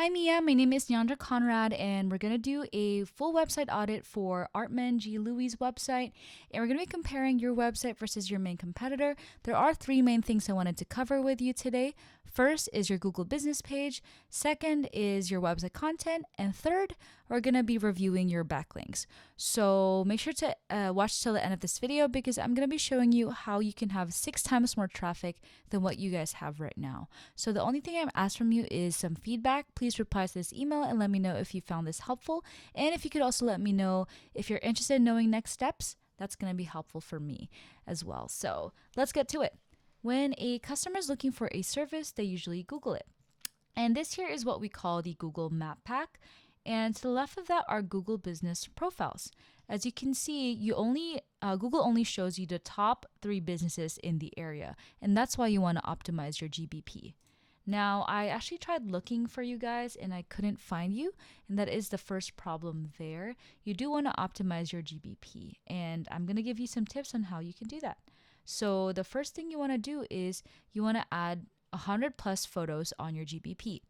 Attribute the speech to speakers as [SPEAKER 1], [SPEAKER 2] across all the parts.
[SPEAKER 1] Hi Mia, my name is Nyandra Conrad, and we're going to do a full website audit for Artmond Louie's website. And we're going to be comparing your website versus your main competitor. There are three main things I wanted to cover with you today. First is your Google business page. Second is your website content. And third, we're going to be reviewing your backlinks. So make sure to watch till the end of this video because I'm going to be showing you how you can have 6 times more traffic than what you guys have right now. So the only thing I'm asked from you is some feedback. Please reply to this email and let me know if you found this helpful. And if you could also let me know if you're interested in knowing next steps, that's going to be helpful for me as well. So let's get to it. When a customer is looking for a service, they usually Google it. And this here is what we call the Google Map Pack. And to the left of that are Google Business Profiles. As you can see, Google only shows you the top 3 businesses in the area, and that's why you want to optimize your GBP. Now, I actually tried looking for you guys and I couldn't find you, and that is the first problem there. You do want to optimize your GBP, and I'm going to give you some tips on how you can do that. So the first thing you want to do is you want to add 100 plus photos on your GBP.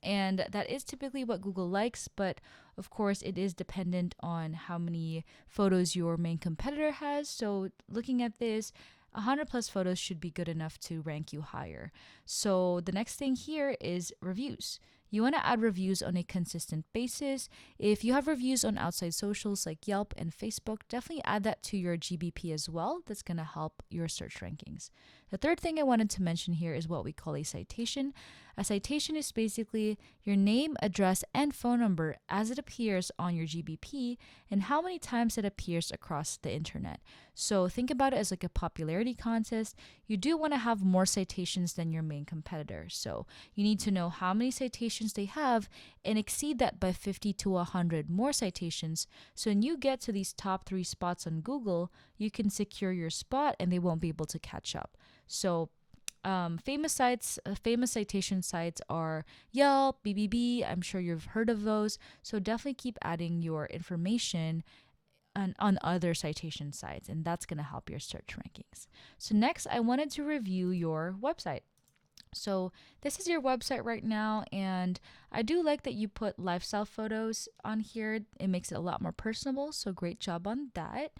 [SPEAKER 1] And that is typically what Google likes, but of course it is dependent on how many photos your main competitor has. So looking at this, 100 plus photos should be good enough to rank you higher. So the next thing here is reviews. You want to add reviews on a consistent basis. If you have reviews on outside socials like Yelp and Facebook, definitely add that to your GBP as well. That's going to help your search rankings. The third thing I wanted to mention here is what we call a citation. A citation is basically your name, address, and phone number as it appears on your GBP and how many times it appears across the internet. So think about it as like a popularity contest. You do want to have more citations than your main competitor. So you need to know how many citations they have and exceed that by 50 to 100 more citations. So when you get to these top 3 spots on Google, you can secure your spot and they won't be able to catch up. So famous citation sites are Yelp, BBB. I'm sure you've heard of those. So definitely keep adding your information on other citation sites, and that's going to help your search rankings. So next, I wanted to review your website. So this is your website right now, and I do like that you put lifestyle photos on here. It makes it a lot more personable, so great job on that.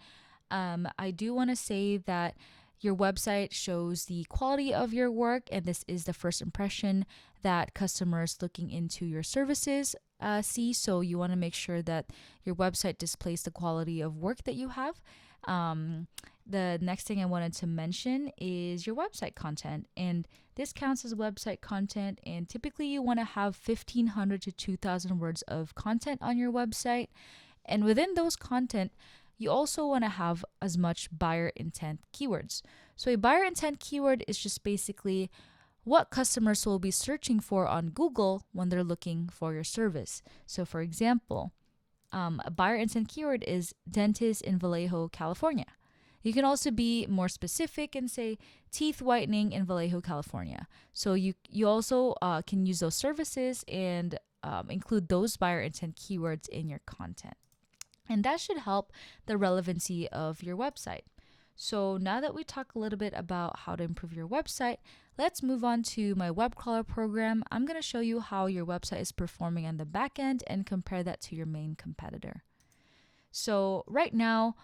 [SPEAKER 1] I do want to say that your website shows the quality of your work, and this is the first impression that customers looking into your services see. So you want to make sure that your website displays the quality of work that you have. The next thing I wanted to mention is your website content, and this counts as website content, and typically you want to have 1,500 to 2,000 words of content on your website, and within those content, you also want to have as much buyer intent keywords. So a buyer intent keyword is just basically what customers will be searching for on Google when they're looking for your service. So for example, a buyer intent keyword is dentist in Vallejo, California. You can also be more specific and say teeth whitening in Vallejo, California. So you also can use those services and include those buyer intent keywords in your content. And that should help the relevancy of your website. So now that we talked a little bit about how to improve your website, let's move on to my web crawler program. I'm going to show you how your website is performing on the back end and compare that to your main competitor. So right now,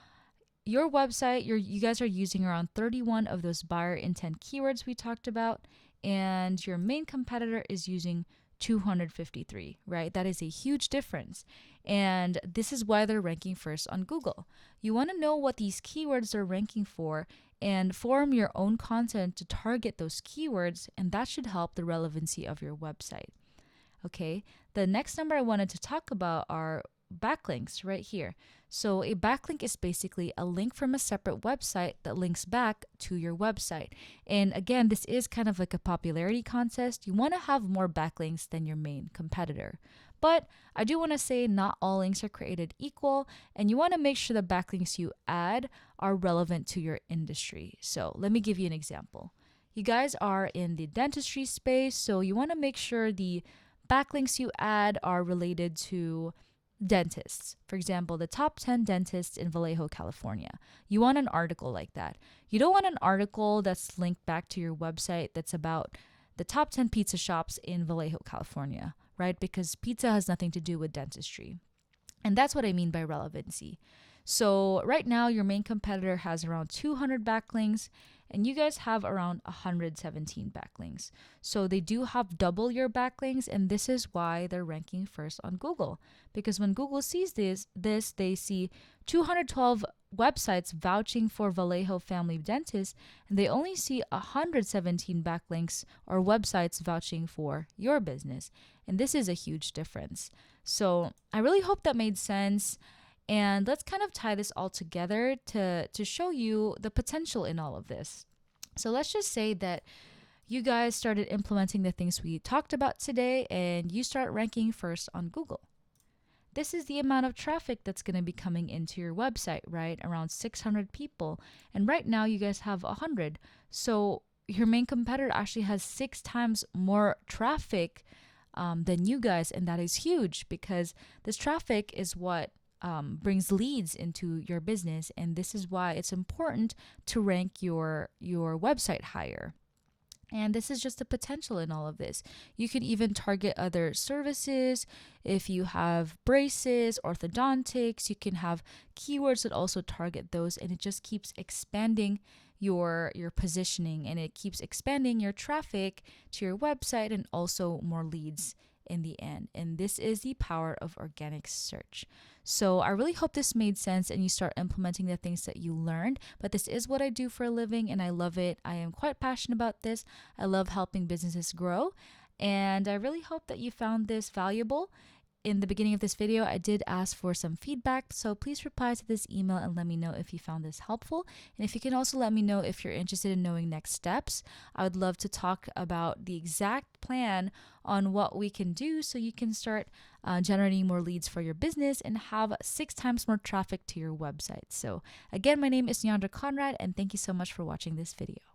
[SPEAKER 1] your website, you guys are using around 31 of those buyer intent keywords we talked about, and your main competitor is using 253, right? That is a huge difference. And this is why they're ranking first on Google. You want to know what these keywords are ranking for and form your own content to target those keywords, and that should help the relevancy of your website. Okay, the next number I wanted to talk about are backlinks right here. So a backlink is basically a link from a separate website that links back to your website. And again, this is kind of like a popularity contest. You want to have more backlinks than your main competitor. But I do want to say not all links are created equal, and you want to make sure the backlinks you add are relevant to your industry. So let me give you an example. You guys are in the dentistry space, so you want to make sure the backlinks you add are related to dentists. For example, the top 10 dentists in Vallejo, California. You want an article like that. You don't want an article that's linked back to your website the top 10 pizza shops in Vallejo, California, right? Because pizza has nothing to do with dentistry. And that's what I mean by relevancy. So right now, your main competitor has around 200 backlinks, and you guys have around 117 backlinks. So they do have double your backlinks, and this is why they're ranking first on Google. Because when Google sees this, they see 212 websites vouching for Vallejo Family Dentist, and they only see 117 backlinks or websites vouching for your business. And this is a huge difference. So I really hope that made sense. And let's kind of tie this all together to show you the potential in all of this. So let's just say that you guys started implementing the things we talked about today and you start ranking first on Google. This is the amount of traffic that's going to be coming into your website, right? Around 600 people. And right now you guys have 100. So your main competitor actually has 6 times more traffic than you guys. And that is huge because this traffic is what brings leads into your business, and this is why it's important to rank your website higher. And this is just the potential in all of this. You could even target other services. If you have braces, orthodontics, you can have keywords that also target those, and it just keeps expanding your positioning, and it keeps expanding your traffic to your website and also more leads in the end. And this is the power of organic search. So I really hope this made sense and you start implementing the things that you learned. But this is what I do for a living and I love it. I am quite passionate about this. I love helping businesses grow. And I really hope that you found this valuable. In the beginning of this video, I did ask for some feedback, so please reply to this email and let me know if you found this helpful. And if you can also let me know if you're interested in knowing next steps. I would love to talk about the exact plan on what we can do so you can start generating more leads for your business and have 6 times more traffic to your website. So again, my name is Neandra Conrad, and thank you so much for watching this video.